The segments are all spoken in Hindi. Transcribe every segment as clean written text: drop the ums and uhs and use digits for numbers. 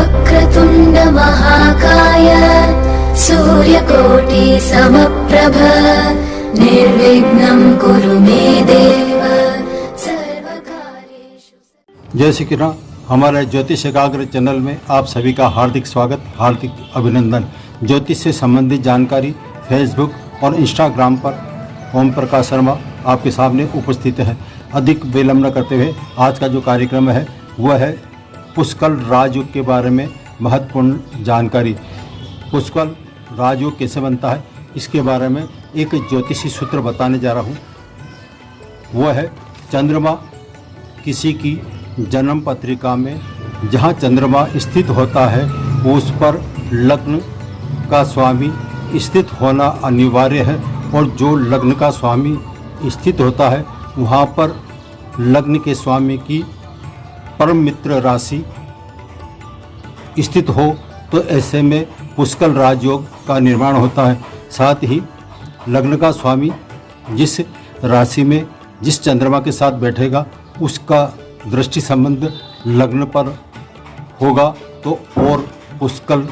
वक्रतुण्ड महाकाय सूर्यकोटि समप्रभ निर्विघ्नं कुरु मे देव सर्वकार्येषु। जय श्री कृष्ण। हमारे ज्योतिष एकाग्र चैनल में आप सभी का हार्दिक स्वागत, हार्दिक अभिनंदन। ज्योतिष से संबंधित जानकारी फेसबुक और इंस्टाग्राम पर ओम प्रकाश शर्मा आपके सामने उपस्थित है। अधिक विलंब न करते हुए आज का जो कार्यक्रम है वह है पुष्कर राजयोग के बारे में महत्वपूर्ण जानकारी। पुष्कर राजयोग कैसे बनता है इसके बारे में एक ज्योतिषी सूत्र बताने जा रहा हूँ। वह है चंद्रमा किसी की जन्म पत्रिका में जहाँ चंद्रमा स्थित होता है उस पर लग्न का स्वामी स्थित होना अनिवार्य है, और जो लग्न का स्वामी स्थित होता है वहाँ पर लग्न के स्वामी की परम मित्र राशि स्थित हो तो ऐसे में पुष्कर राजयोग का निर्माण होता है। साथ ही लग्न का स्वामी जिस राशि में जिस चंद्रमा के साथ बैठेगा उसका दृष्टि संबंध लग्न पर होगा तो और पुष्कर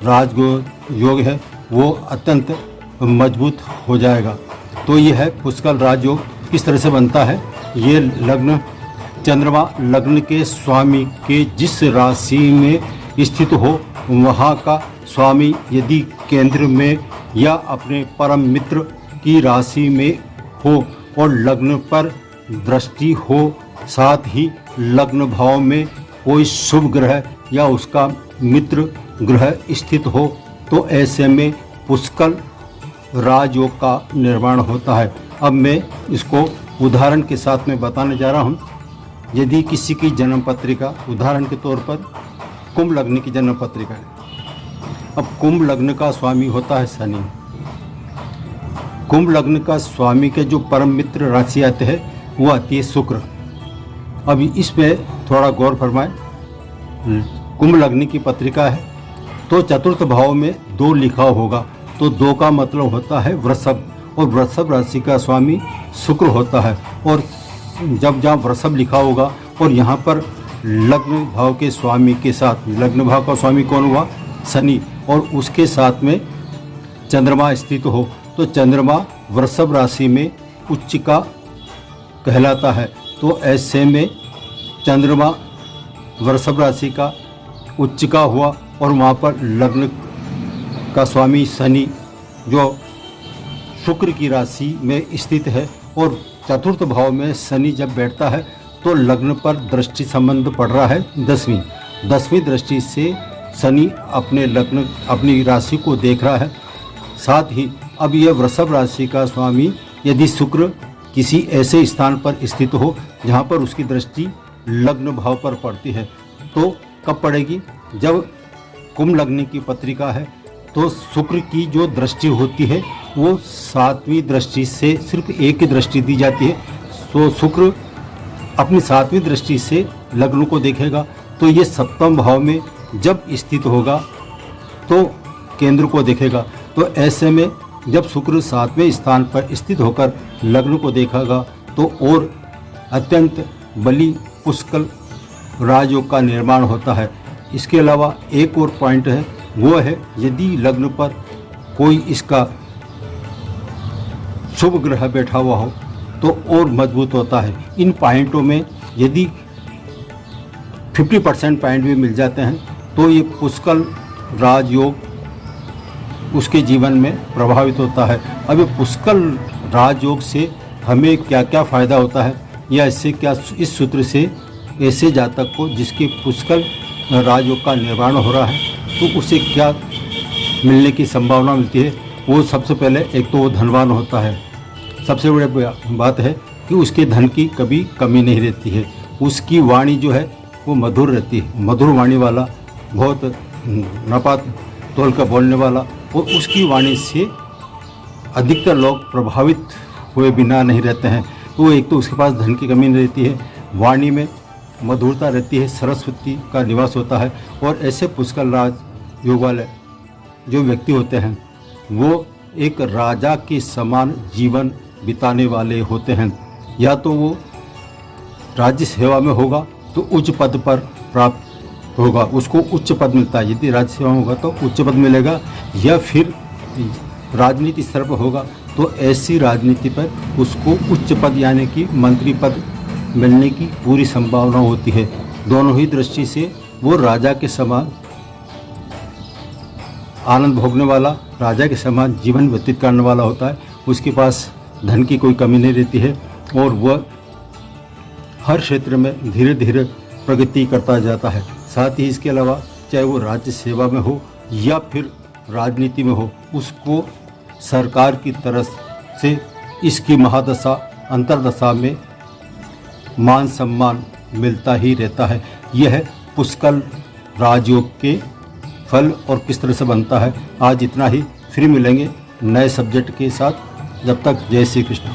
राजयोग है वो अत्यंत मजबूत हो जाएगा। तो ये है पुष्कर राजयोग किस तरह से बनता है। ये लग्न चंद्रमा लग्न के स्वामी के जिस राशि में स्थित हो वहाँ का स्वामी यदि केंद्र में या अपने परम मित्र की राशि में हो और लग्न पर दृष्टि हो, साथ ही लग्न भाव में कोई शुभ ग्रह या उसका मित्र ग्रह स्थित हो तो ऐसे में पुष्कर राजयोग का निर्माण होता है। अब मैं इसको उदाहरण के साथ में बताने जा रहा हूँ। यदि किसी की जन्म पत्रिका उदाहरण के तौर पर कुंभ लग्न की जन्म पत्रिका है। अब कुंभ लग्न का स्वामी होता है शनि। कुंभ लग्न का स्वामी के जो परम मित्र राशि आते हैं वो आती है शुक्र। अब इसमें थोड़ा गौर फरमाएं। कुंभ लग्न की पत्रिका है तो चतुर्थ भाव में 2 लिखा होगा तो 2 का मतलब होता है वृषभ, और वृषभ राशि का स्वामी शुक्र होता है। और जब जहाँ वृषभ लिखा होगा और यहाँ पर लग्न भाव के स्वामी के साथ, लग्न भाव का स्वामी कौन हुआ शनि, और उसके साथ में चंद्रमा स्थित हो तो चंद्रमा वृषभ राशि में उच्चिका कहलाता है। तो ऐसे में चंद्रमा वृषभ राशि का उच्चिका हुआ और वहाँ पर लग्न का स्वामी शनि जो शुक्र की राशि में स्थित है, और चतुर्थ भाव में शनि जब बैठता है तो लग्न पर दृष्टि संबंध पड़ रहा है 10वीं दृष्टि से शनि अपने लग्न अपनी राशि को देख रहा है। साथ ही अब यह वृषभ राशि का स्वामी यदि शुक्र किसी ऐसे स्थान पर स्थित हो जहाँ पर उसकी दृष्टि लग्न भाव पर पड़ती है तो कब पड़ेगी, जब कुंभ लग्न की पत्रिका है तो शुक्र की जो दृष्टि होती है वो 7वीं दृष्टि से सिर्फ एक ही दृष्टि दी जाती है। तो शुक्र अपनी 7वीं दृष्टि से लग्न को देखेगा तो ये 7वें भाव में जब स्थित होगा तो केंद्र को देखेगा। तो ऐसे में जब शुक्र 7वें स्थान पर स्थित होकर लग्न को देखेगा तो और अत्यंत बली पुष्कर राजयोग का निर्माण होता है। इसके अलावा एक और पॉइंट है, वो है यदि लग्न पर कोई इसका शुभ ग्रह बैठा हुआ हो तो और मजबूत होता है। इन पॉइंटों में यदि 50% पॉइंट भी मिल जाते हैं तो ये पुष्कर राजयोग उसके जीवन में प्रभावित होता है। अब ये पुष्कर राजयोग से हमें क्या क्या फ़ायदा होता है या इससे क्या, इस सूत्र से ऐसे जातक को जिसके पुष्कर राजयोग का निर्माण हो रहा है तो उसे क्या मिलने की संभावना मिलती है। वो सबसे पहले एक तो वो धनवान होता है। सबसे बड़ी बात है कि उसके धन की कभी कमी नहीं रहती है। उसकी वाणी जो है वो मधुर रहती है, मधुर वाणी वाला, बहुत नपात तोल का बोलने वाला, और उसकी वाणी से अधिकतर लोग प्रभावित हुए बिना नहीं रहते हैं। तो एक तो उसके पास धन की कमी नहीं रहती है, वाणी में मधुरता रहती है, सरस्वती का निवास होता है। और ऐसे पुष्कर राज योग वाले जो व्यक्ति होते हैं वो एक राजा के समान जीवन बिताने वाले होते हैं। या तो वो राज्य सेवा में होगा तो उच्च पद पर प्राप्त होगा उसको उच्च पद मिलता है। यदि राज्य सेवा होगा तो उच्च पद मिलेगा, या फिर राजनीति स्तर पर होगा तो ऐसी राजनीति पर उसको उच्च पद यानी कि मंत्री पद मिलने की पूरी संभावना होती है। दोनों ही दृष्टि से वो राजा के समान आनंद भोगने वाला, राजा के समान जीवन व्यतीत करने वाला होता है। उसके पास धन की कोई कमी नहीं रहती है और वह हर क्षेत्र में धीरे धीरे प्रगति करता जाता है। साथ ही इसके अलावा चाहे वो राज्य सेवा में हो या फिर राजनीति में हो, उसको सरकार की तरफ से इसकी महादशा अंतर्दशा में मान सम्मान मिलता ही रहता है। यह पुष्कल राजयोग के फल और किस तरह से बनता है। आज इतना ही, फिर मिलेंगे नए सब्जेक्ट के साथ। जब तक जय श्री कृष्ण।